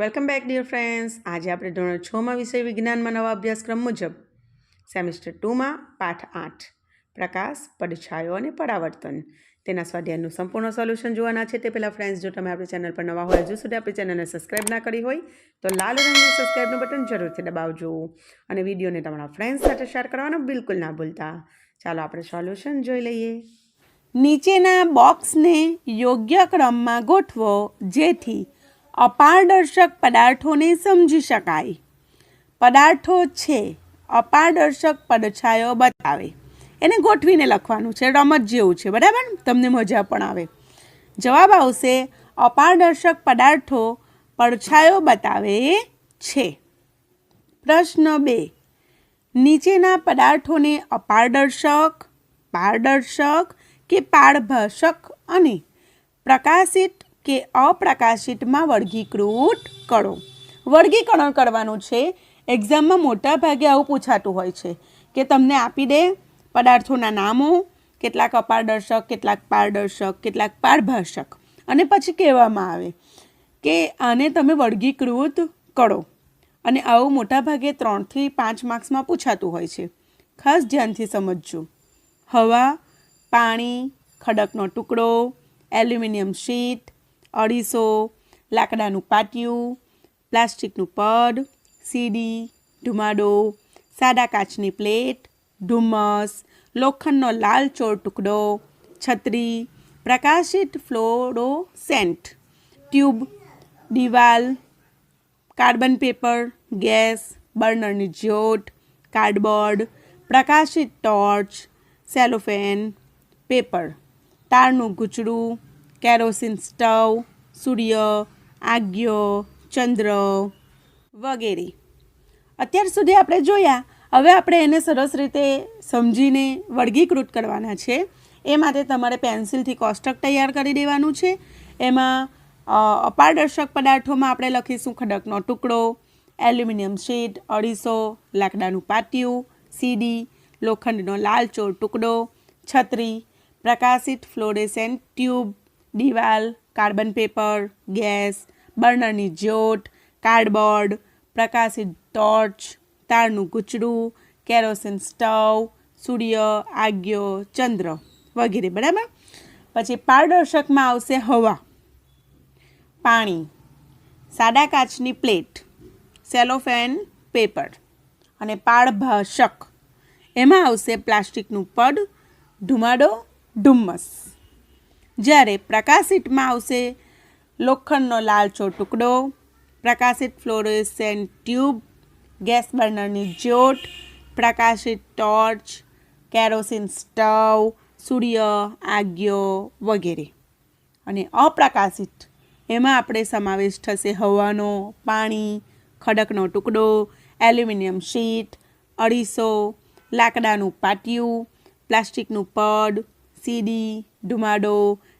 Welcome back dear friends. આજે આપણે ધોરણ 6માં વિષય વિજ્ઞાનમાં નવા અભ્યાસક્રમ મુજબ સેમિસ્ટર 2માં પાઠ 8 પ્રકાશ, પડછાયો અને પરાવર્તન તેના સ્વાધ્યાયનું સંપૂર્ણ સોલ્યુશન જોવાના છે. તે પહેલાં ફ્રેન્ડ્સ, જો તમે આપણી ચેનલ પર નવા હોય, હજુ સુધી આપણી ચેનલને સબસ્ક્રાઈબ ના કરી હોય તો લાલ રંગનું સબસ્ક્રાઈબનું બટન જરૂરથી દબાવજો અને વિડીયોને તમારા ફ્રેન્ડ્સ સાથે શેર કરવાનું બિલકુલ ના ભૂલતા. ચાલો આપણે સોલ્યુશન જોઈ લઈએ. નીચેના બોક્સને યોગ્ય ક્રમમાં ગોઠવો જેથી અપારદર્શક પદાર્થોને સમજી શકાય. પદાર્થો છે, અપારદર્શક પડછાયો બતાવે. એને ગોઠવીને લખવાનું છે, રમત જેવું છે, બરાબર? તમને મજા પણ આવે. જવાબ આવશે અપારદર્શક પદાર્થો પડછાયો બતાવે છે. પ્રશ્ન 2. નીચેના પદાર્થોને અપારદર્શક, પારદર્શક કે પારભાષક અને પ્રકાશિત કે અપ્રકાશિતમાં વર્ગીકૃત કરો. વર્ગીકરણ કરવાનું છે. એક્ઝામમાં મોટા ભાગે આવું પૂછાતું હોય છે કે તમને આપી દે પદાર્થોના નામો, કેટલાક અપારદર્શક, કેટલાક પારદર્શક, કેટલાક પારભાષક, અને પછી કહેવામાં આવે કે આને તમે વર્ગીકૃત કરો. અને આવું મોટા ભાગે 3 થી 5 માર્ક્સમાં પૂછાતું હોય છે. ખાસ ધ્યાનથી સમજજો. હવા, પાણી, ખડકનો ટુકડો, એલ્યુમિનિયમ શીટ, અરીસો, લાકડાનું પાટિયું, પ્લાસ્ટિકનું પડ, સીડી, ધુમાડો, સાદા કાચની પ્લેટ, ધુમ્મસ, લોખંડનો લાલચોળ ટુકડો, છત્રી, પ્રકાશિત ફ્લોરોસેન્ટ ટ્યુબ, દિવાલ, કાર્બન પેપર, ગેસ, બર્નરની જ્યોત, કાર્ડબોર્ડ, પ્રકાશિત ટોર્ચ, સેલોફેન પેપર, તારનું ગૂંચળું, કેરોસીન સ્ટવ, સૂર્ય, આગ્યો, ચંદ્ર વગેરે. અત્યાર સુધી આપણે જોયા. હવે આપણે એને સરસ રીતે સમજીને વર્ગીકૃત કરવાના છે. એ માટે તમારે પેન્સિલથી કોષ્ટક તૈયાર કરી દેવાનું છે. એમાં અપારદર્શક પદાર્થોમાં આપણે લખીશું ખડકનો ટુકડો, એલ્યુમિનિયમ શીટ, અરીસો, લાકડાનું પાટિયું, સીડી, લોખંડનો લાલચોળ ટુકડો, છત્રી, પ્રકાશિત ફ્લોરેસેન્ટ ટ્યુબ, દિવાલ, કાર્બન પેપર, ગેસ, બર્નરની જ્યોત, કાર્ડબોર્ડ, પ્રકાશિત ટોર્ચ, તારનું ગૂંચળું, કેરોસીન સ્ટવ, સૂર્ય, આગ્યો, ચંદ્ર વગેરે, બરાબર? પછી પારદર્શકમાં આવશે હવા, પાણી, સાદા કાચની પ્લેટ, સેલોફેન પેપર. અને પારભાષક એમાં આવશે પ્લાસ્ટિકનું પડ, ધુમાડો, ધુમ્મસ. જ્યારે પ્રકાશિતમાં આવશે લોખંડનો લાલચોળ ટુકડો, પ્રકાશિત ફ્લોરેસેન્ટ ટ્યુબ, ગેસ બર્નરની જ્યોત, પ્રકાશિત ટોર્ચ, કેરોસીન સ્ટવ, સૂર્ય, આગ્યો વગેરે. અને અપ્રકાશિત એમાં આપણે સમાવેશ થશે હવાનો, પાણી, ખડકનો ટુકડો, એલ્યુમિનિયમ શીટ, અરીસો, લાકડાનું પાટિયું, પ્લાસ્ટિકનું પડ, સીડી, ધુમાડો,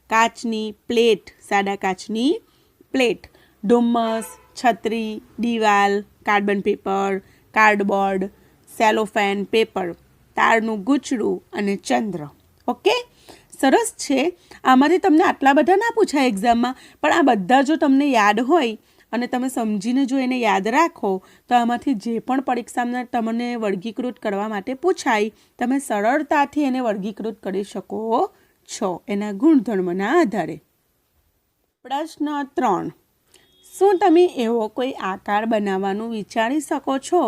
કાચની પ્લેટ, સાદા કાચની પ્લેટ, ધુમ્મસ, છત્રી, દિવાલ, carbon paper, cardboard, cellophane paper, તારનું ગૂંચળું અને ચંદ્ર. ઓકે, સરસ છે. આમાંથી તમને આટલા બધા ના પૂછાય એક્ઝામમાં, પણ આ બધા જો તમને યાદ હોય અને તમે સમજીને જો એને યાદ રાખો તો આમાંથી જે પણ પરીક્ષામાં તમને વર્ગીકૃત કરવા માટે પૂછાય, તમે સરળતાથી એને વર્ગીકૃત કરી શકો છો એના ગુણધર્મના આધારે. પ્રશ્ન 3. શું તમે એવો કોઈ આકાર બનાવવાનું વિચારી શકો છો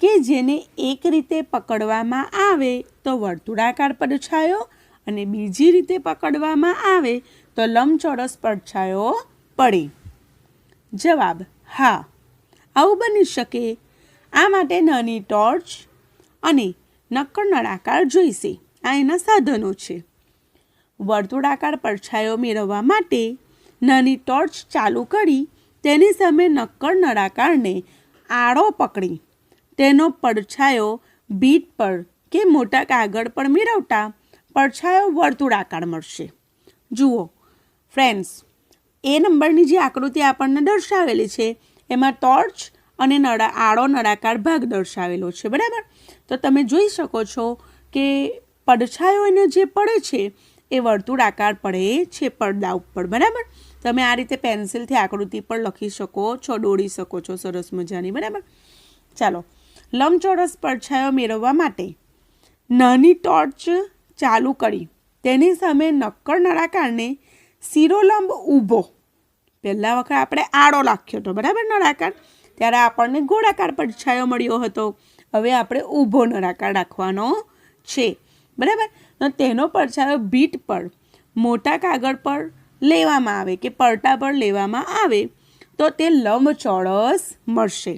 કે જેને એક રીતે પકડવામાં આવે તો વર્તુળાકાર પડછાયો અને બીજી રીતે પકડવામાં આવે તો લંબચોરસ પડછાયો પડે? જવાબ હા, આવું બની શકે. આ માટે નાની ટોર્ચ અને નક્કર નળાકાર જોઈશે. આ એના સાધનો છે. વર્તુળાકાર પડછાયો મેળવવા માટે નાની ટોર્ચ ચાલુ કરી તેની સામે નક્કર નળાકારને આડો પકડી તેનો પડછાયો ભીંત પર કે મોટા કાગળ પર મેળવતા પડછાયો વર્તુળાકાર મળશે. જુઓ ફ્રેન્ડ્સ, એ નંબરની જે આકૃતિ આપણને દર્શાવેલી છે એમાં ટોર્ચ અને આડો નળાકાર ભાગ દર્શાવેલો છે, બરાબર? તો તમે જોઈ શકો છો કે પડછાયો એને જે પડે છે એ વર્તુળાકાર પડે છે પડદા ઉપર, બરાબર. તમે આ રીતે પેન્સિલથી આકૃતિ પર લખી શકો છો, દોરી શકો છો સરસ મજાની, બરાબર. ચાલો, લંબચોરસ પડછાયો મેળવવા માટે નાની ટોર્ચ ચાલુ કરી તેની સામે નક્કર નળાકારને શિરોલંબ ઊભો, પહેલા વખત આપણે આડો લખ્યો હતો, બરાબર, નળાકાર, ત્યારે આપણને ગોળાકાર પડછાયો મળ્યો હતો. હવે આપણે ઊભો નળાકાર રાખવાનો છે, બરાબર. તો તેનો પડછાયો બીટ પર મોટા કાગળ પર લેવામાં આવે કે પડતા પર લેવામાં આવે તો તે લંબચોરસ મળશે,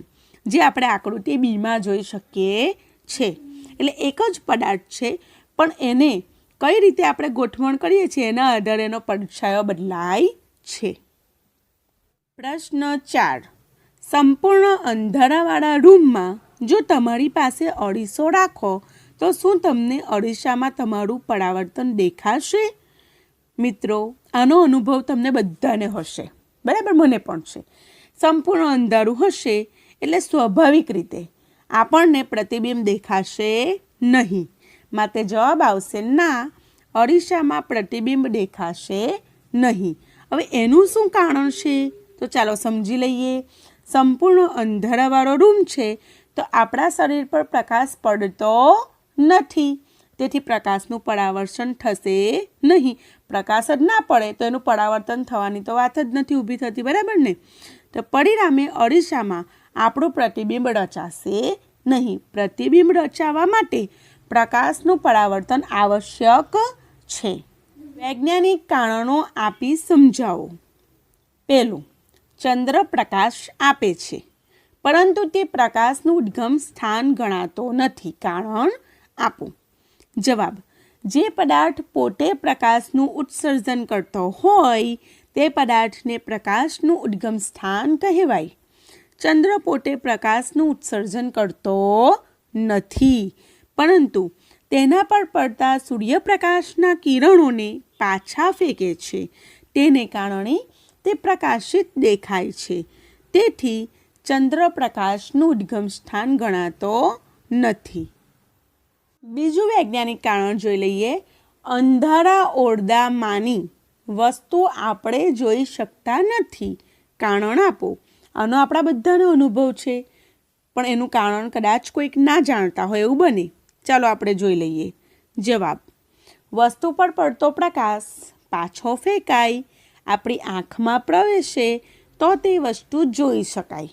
જે આપણે આકૃતિ બીમાં જોઈ શકીએ છે. એટલે એક જ પદાર્થ છે, પણ એને કઈ રીતે આપણે ગોઠવણ કરીએ છીએ એના આધારે એનો પડછાયો બદલાય છે. પ્રશ્ન 4. સંપૂર્ણ અંધારાવાળા રૂમમાં જો તમારી પાસે અરીસો રાખો તો શું તમને અરીસામાં તમારું પરાવર્તન દેખાશે? મિત્રો, આનો અનુભવ તમને બધાને હશે, બરાબર, મને પણ છે. સંપૂર્ણ અંધારું હશે એટલે સ્વાભાવિક રીતે આપણને પ્રતિબિંબ દેખાશે નહીં. માટે જવાબ આવશે ના, અરીસામાં પ્રતિબિંબ દેખાશે નહીં. હવે એનું શું કારણ છે તો ચાલો સમજી લઈએ. સંપૂર્ણ અંધારાવાળો રૂમ છે તો આપણા શરીર પર પ્રકાશ પડતો નથી, તેથી પ્રકાશનું પરાવર્તન થશે નહીં. પ્રકાશ જ ના પડે તો એનું પરાવર્તન થવાની તો વાત જ નથી ઊભી થતી, બરાબર ને. તો પરિણામે અરીસામાં આપણું પ્રતિબિંબ રચાશે નહીં. પ્રતિબિંબ રચાવવા માટે પ્રકાશનું પરાવર્તન આવશ્યક છે. વૈજ્ઞાનિક કારણો આપી સમજાવો. પહેલું, ચંદ્ર પ્રકાશ આપે છે, પરંતુ તે પ્રકાશનું ઉદ્ગમ સ્થાન ગણાતો નથી. કારણ આપો. જવાબ, જે પદાર્થ પોતે પ્રકાશનું ઉત્સર્જન કરતો હોય તે પદાર્થને પ્રકાશનું ઉદ્ગમ સ્થાન કહેવાય. ચંદ્ર પોતે પ્રકાશનું ઉત્સર્જન કરતો નથી, પરંતુ તેના પર પડતા સૂર્યપ્રકાશના કિરણોને પાછા ફેંકે છે. તેને કારણે તે પ્રકાશિત દેખાય છે. તેથી ચંદ્ર પ્રકાશનું ઉદ્ગમ સ્થાન ગણાતો નથી. બીજું વૈજ્ઞાનિક કારણ જોઈ લઈએ. અંધારા ઓરડામાંની વસ્તુ આપણે જોઈ શકતા નથી. કારણ આપો. આનો આપણા બધાનો અનુભવ છે, પણ એનું કારણ કદાચ કોઈક ના જાણતા હોય એવું બને. ચાલો આપણે જોઈ લઈએ. જવાબ, વસ્તુ પર પડતો પ્રકાશ પાછો ફેંકાય, આપણી આંખમાં પ્રવેશે તો તે વસ્તુ જોઈ શકાય.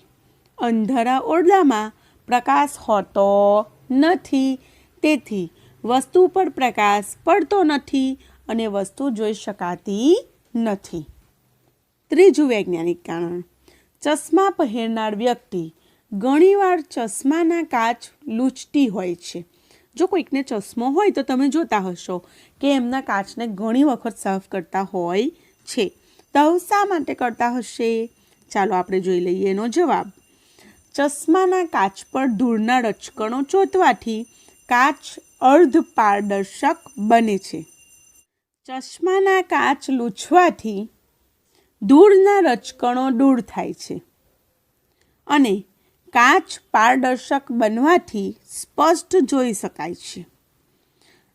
અંધારા ઓરડામાં પ્રકાશ હોતો નથી, તેથી વસ્તુ પર પ્રકાશ પડતો નથી અને વસ્તુ જોઈ શકાતી નથી. ત્રીજું વૈજ્ઞાનિક કારણ. ચશ્મા પહેરનાર વ્યક્તિ ઘણીવાર ચશ્માના કાચ લૂછતી હોય છે. જો કોઈકને ચશ્મો હોય તો તમે જોતા હશો કે એમના કાચને ઘણી વખત સાફ કરતા હોય છે. તો શા માટે કરતા હશે? ચાલો આપણે જોઈ લઈએ એનો જવાબ. ચશ્માના કાચ પર ધૂળના રચકણો ચોંટવાથી કાચ અર્ધ પારદર્શક બને છે. ચશ્માના કાચ લૂછવાથી ધૂળના રચકણો દૂર થાય છે અને કાચ પારદર્શક બનવાથી સ્પષ્ટ જોઈ શકાય છે.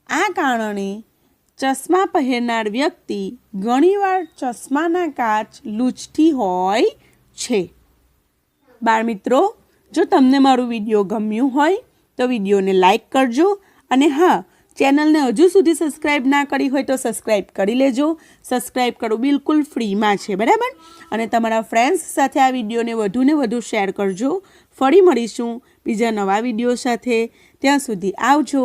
આ કારણે ચશ્મા પહેરનાર વ્યક્તિ ઘણીવાર ચશ્માના કાચ લૂછતી હોય છે. બાળમિત્રો, જો તમને મારું વિડીયો ગમ્યું હોય તો વિડીયોને લાઈક કરજો અને હા, ચેનલને હજુ સુધી સબસ્ક્રાઈબ ના કરી હોય તો સબસ્ક્રાઈબ કરી લેજો. સબસ્ક્રાઈબ કરવું બિલકુલ ફ્રીમાં છે, બરાબર. અને તમારા ફ્રેન્ડ્સ સાથે આ વિડીયોને વધુને વધુ શેર કરજો. ફરી મળીશું બીજા નવા વિડીયો સાથે. ત્યાં સુધી આવજો.